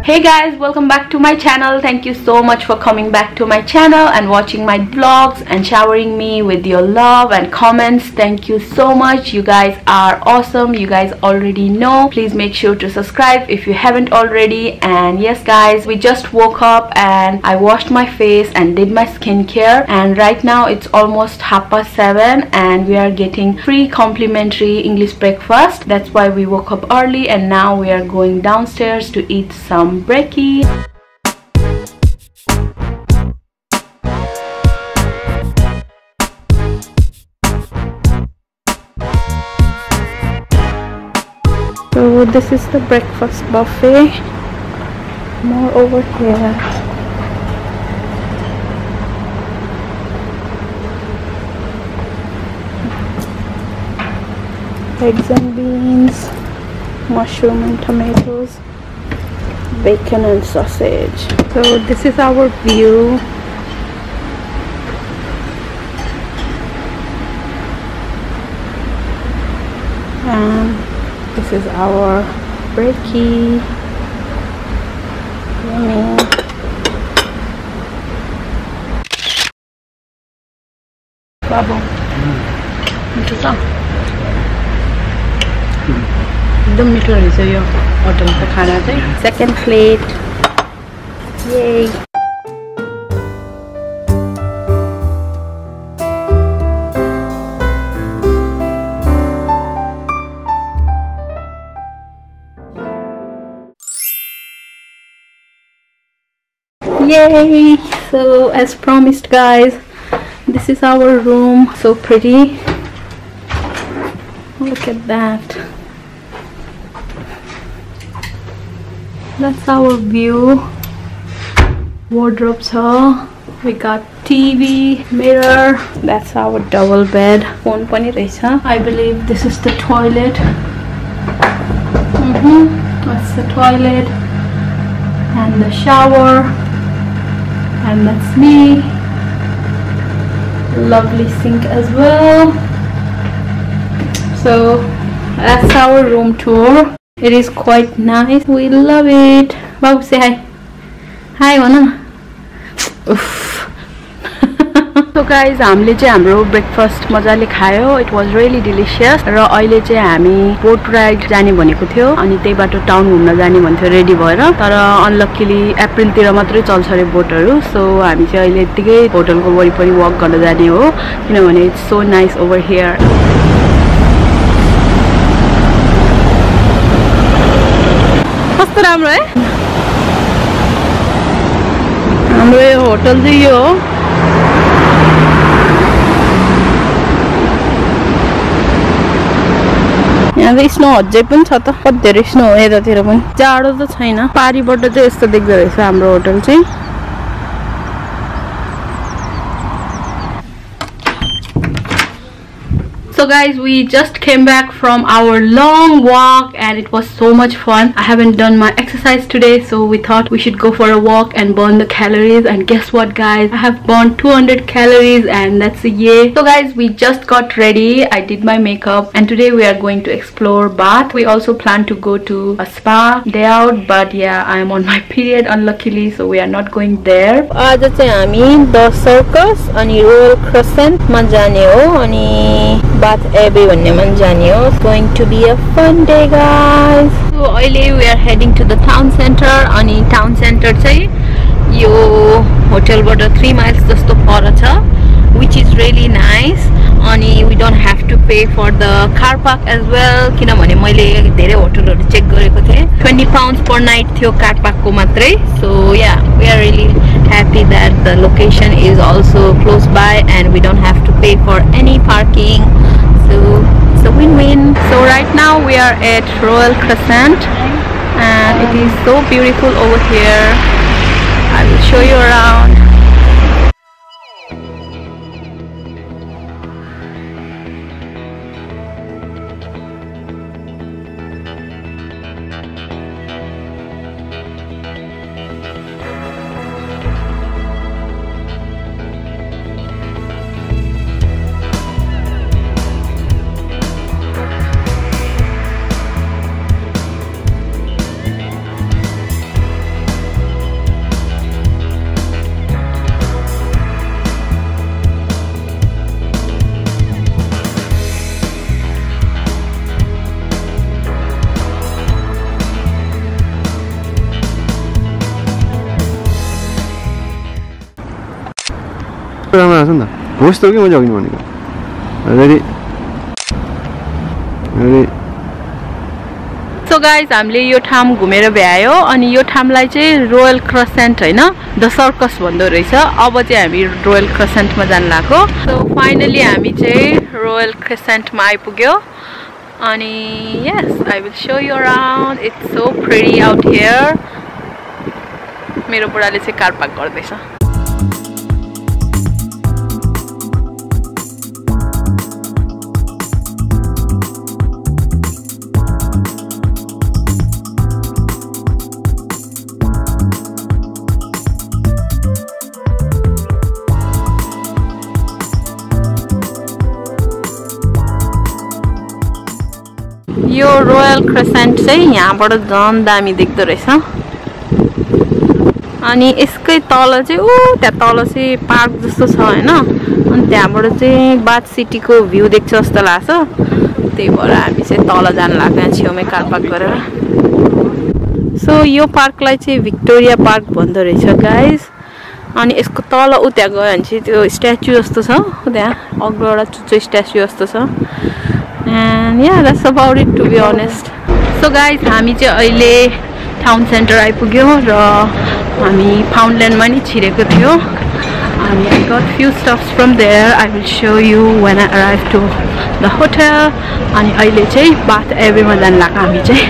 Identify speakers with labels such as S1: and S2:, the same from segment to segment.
S1: Hey guys, welcome back to my channel. Thank you so much for coming back to my channel and watching my vlogs and showering me with your love and comments. Thank you so much. You guys are awesome. You guys already know. Please make sure to subscribe if you haven't already. And yes guys, we just woke up and I washed my face and did my skincare, and right now it's almost 7:30 and we are getting free complimentary English breakfast. That's why we woke up early and now we are going downstairs to eat some brekkie. So this is the breakfast buffet. More over here. Eggs and beans, mushroom and tomatoes, bacon and sausage. So this is our view. And this is our brekkie. Yummy. Babu. एकदम मिठो रहेछ यो होटलको खाना चाहिँ. Second plate. Yay. Yay. So as promised guys, this is our room. So pretty. Look at that. That's our view. Wardrobes here. We got TV, mirror. That's our double bed. Phone pani rahecha. I believe this is the toilet. That's the toilet and the shower. And that's me. Lovely sink as well. So that's our room tour. It is quite nice. We love it. Babu, say hi. Hi, Wana. So guys, हामीले चाहिँ हाम्रो breakfast मजाले खायो. It was really delicious. र अहिले चाहिँ हामी boat ride जाने भनेको थियो अनि त्यही बाटो टाउन घुम्न जाने भन्थ्यो रेडी भएर. तर अनलक्कीली अप्रिल तिर मात्रै चल्छ रे बोटहरु. सो हामी चाहिँ अहिले यतिकै होटलको वरिपरि वक गर्न जाने हो किनभने it's so nice over here. कस्तो राम्रो है हाम्रो यो होटल चाहिँ यो हो. यहाँ चाहिँ स्नो अझै पनि छ त. कति धेरै स्नो हो यतातिर पनि. जाडो त छैन. पारीबाट चाहिँ यस्तो देख्दो रहेछ हाम्रो होटल चाहिँ. So guys, we just came back from our long walk and it was so much fun. I haven't done my exercise today, so we thought we should go for a walk and burn the calories. And guess what guys, I have burned 200 calories and that's a yay. So guys, we just got ready. I did my makeup and today we are going to explore Bath. We also plan to go to a spa day out, but yeah, I am on my period unluckily, so we are not going there. आज चाहिँ हामी the circus अनि Royal Crescent मा जाने हो अनि Bath Abbey भन्ने मन जाने हो. It's going to be a fun day guys. So अहिले we are heading to the town center अनि town center चाहिँ यो होटलबाट 3 miles जस्तो पर छ, which is really nice. अनि we don't have to pay for the car park as well किनभने मैले धेरै होटलहरु चेक गरेको थिए. 20 pounds per night थियो कार पार्क को मात्रै. So yeah, we are really happy that the location is also close by and we don't have to pay for any parking. So it's a win-win. So right now we are at Royal Crescent and it is so beautiful over here. I will show you around.
S2: लाग्छ नि त होस् त के मैले अघि भनेको ready ready
S1: so guys हामीले यो ठाउँ घुमेर भ्यायो अनि यो ठाउँलाई चाहिँ रोयल क्रेसेन्ट हैन द सर्कस भन्दो रहेछ अब चाहिँ हामी रोयल क्रेसेन्टमा जान लाग्यो सो फाइनली हामी चाहिँ रोयल क्रेसेन्टमा आइपुग्यो अनि yes I will show you around it's so pretty out here मेरो बुढाले चाहिँ कार पार्क गर्दैछ यो रोयल क्रेसेन्ट चाहिँ यहाँबाट झन् दामी देख्दो रहेछ अनि यसकै तल चाहिँ त्यहाँ तल चाहिँ पार्क जस्तो छ हैन अनि त्यहाँबाट चाहिँ बाथ सिटीको भ्यू देख्छ जस्तो लाग्छ त्यही भएर हामी चाहिँ तल जान लाग्यो यहाँ छेउमै कार पार्क गरेर सो यो पार्कलाई चाहिँ भिक्टोरिया पार्क भन्दो रहेछ गाइज अनि यसको तल त्यहाँ गयो भने चाहिँ त्यो स्ट्याचु जस्तो छ त्यहाँ अग्लो एउटा चुच्चो स्ट्याचु जस्तो छ and yeah that's about it to be honest so guys हामी चाहिँ अहिले टाउन सेन्टर आइपुग्यो र हामी फाउन्डल्यान्डमा नि छिरेको थियो हामी I got few stuffs from there I will show you when I arrive to the hotel अनि अहिले चाहिँ बाथ एबेमा जान लाग्यो हामी चाहिँ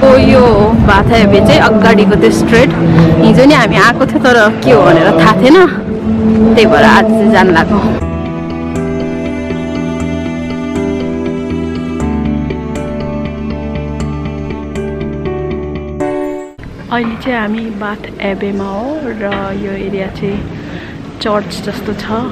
S1: हो यो बाथ एबे चाहिँ अगाडिको त्यो स्ट्रेट हिजो नि हामी आएको थियो तर के हो भनेर थाहा थिएन त्यही भएर आज चाहिँ जान लाग्यो अहिले चाहिँ हामी बाथ एबेमा हो र यो एरिया चाहिँ चर्च जस्तो छ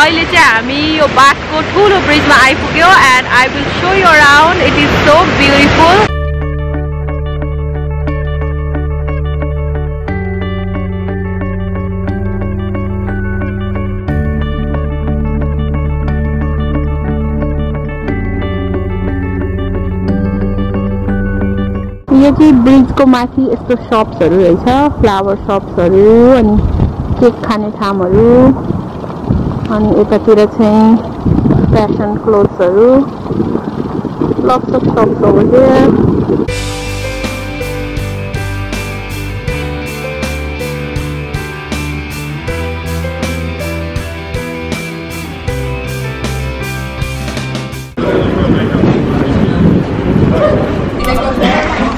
S1: अहिले चाहिँ हामी यो बाटको ठुलो ब्रिजमा आइपुग्यो and I will show you around. It is so beautiful. यो चाहिँ ब्रिजको माथि यस्तो शप्सहरु रहेछ, फ्लावर शप्सहरु अनि केक खाने ठाउँहरु अनि यतातिर चाहिँ fashion क्लोथ्सहरु, lots of shops over there.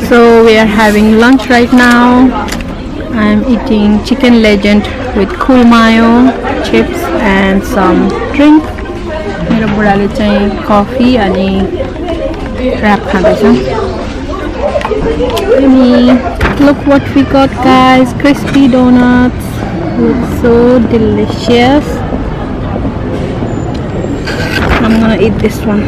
S1: So we are having lunch right now I'm eating chicken legend with cool mayo, chips and some drink. मेरो बुढाले चाहिँ कफी अनि wrap खाँदैछ. Look what we got, guys. Crispy donuts. Looks so delicious. I'm gonna eat this one.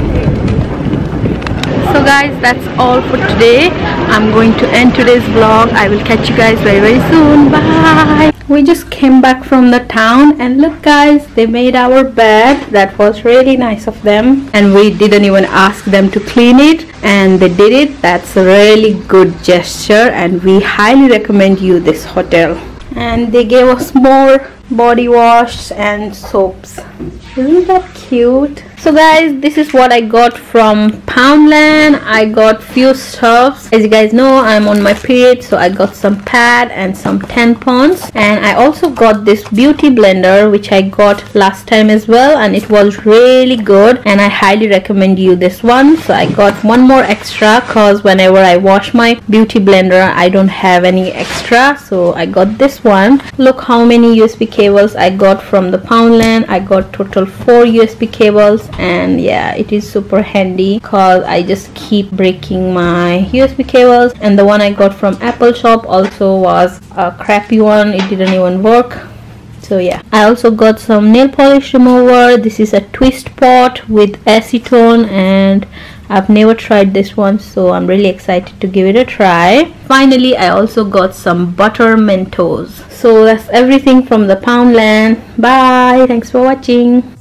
S1: So guys, that's all for today. I'm going to end today's vlog. I will catch you guys very soon. Bye. We just came back from the town and look guys, they made our bed. That was really nice of them, and we didn't even ask them to clean it and they did it. That's a really good gesture and we highly recommend you this hotel. And they gave us more body wash and soaps. Isn't that cute? So guys, this is what I got from Poundland. I got few stuffs. As you guys know, I'm on my period, so I got some pad and some tampons, and I also got this beauty blender which I got last time as well, and it was really good and I highly recommend you this one. So I got one more extra cause whenever I wash my beauty blender I don't have any extra, so I got this one. Look how many USB cables I got from the Poundland. I got total 4 USB cables, and yeah, it is super handy cause I just keep breaking my USB cables. And the one I got from Apple shop also was a crappy one, it didn't even work. So yeah, I also got some nail polish remover. This is a twist pot with acetone and I've never tried this one, so I'm really excited to give it a try. Finally, I also got some butter Mentos. So that's everything from the Poundland. Bye, thanks for watching.